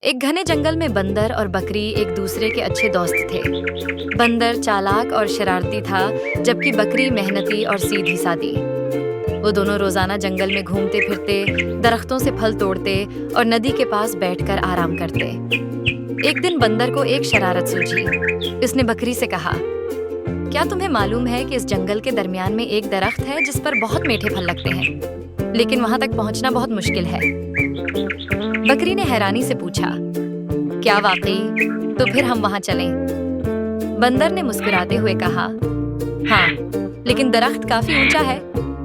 एक घने जंगल में बंदर और बकरी एक दूसरे के अच्छे दोस्त थे। बंदर चालाक और शरारती था, जबकि बकरी मेहनती और सीधी सादी। वो दोनों रोजाना जंगल में घूमते फिरते, दरख्तों से फल तोड़ते और नदी के पास बैठकर आराम करते। एक दिन बंदर को एक शरारत सूझी। उसने बकरी से कहा, क्या तुम्हें मालूम है कि इस जंगल के दरमियान में एक दरख्त है जिस पर बहुत मीठे फल लगते हैं, लेकिन वहां तक पहुंचना बहुत मुश्किल है। बकरी ने हैरानी से पूछा, क्या वाकई? तो फिर हम वहां चलें? बंदर ने मुस्कुराते हुए कहा, हाँ, लेकिन दरख्त काफी ऊंचा है,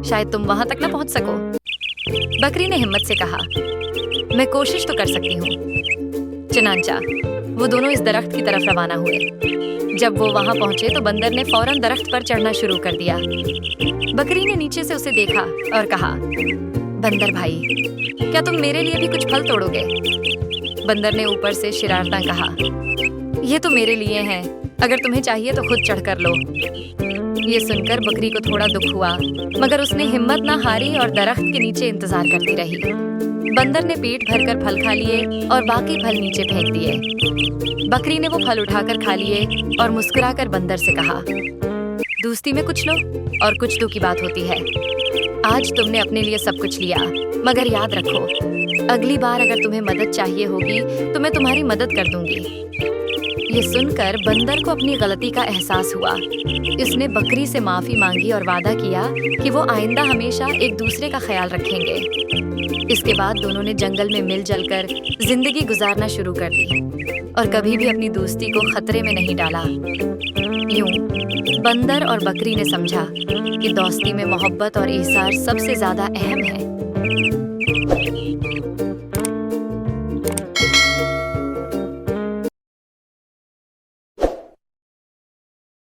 शायद तुम वहां तक न पहुंच सको। बकरी ने हिम्मत से कहा, मैं कोशिश तो कर सकती हूँ। चुनांचा वो दोनों इस दरख्त की तरफ रवाना हुए। जब वो वहां पहुंचे तो बंदर ने फौरन दरख्त पर चढ़ना शुरू कर दिया। बकरी ने नीचे से उसे देखा और कहा, बंदर भाई, क्या तुम मेरे लिए भी कुछ फल तोड़ोगे? बंदर ने ऊपर से शरारता कहा, ये तो मेरे लिए हैं, अगर तुम्हें चाहिए तो खुद चढ़ कर लो। ये सुनकर बकरी को थोड़ा दुख हुआ, मगर उसने हिम्मत ना हारी और दरख्त के नीचे इंतजार करती रही। बंदर ने पेट भरकर फल खा लिए और बाकी फल नीचे फेंक दिए। बकरी ने वो फल उठाकर खा लिए और मुस्कुराकर बंदर से कहा, दोस्ती में कुछ लो और कुछ दो की बात होती है। आज तुमने अपने लिए सब कुछ लिया, मगर याद रखो, अगली बार अगर तुम्हें मदद चाहिए होगी तो मैं तुम्हारी मदद कर दूंगी। ये सुनकर बंदर को अपनी गलती का एहसास हुआ। उसने बकरी से माफी मांगी और वादा किया कि वो आइंदा हमेशा एक दूसरे का ख्याल रखेंगे। इसके बाद दोनों ने जंगल में मिलजुल कर जिंदगी गुजारना शुरू कर दी और कभी भी अपनी दोस्ती को खतरे में नहीं डाला। यूं बंदर और बकरी ने समझा कि दोस्ती में मोहब्बत और ईसार सबसे ज्यादा अहम है।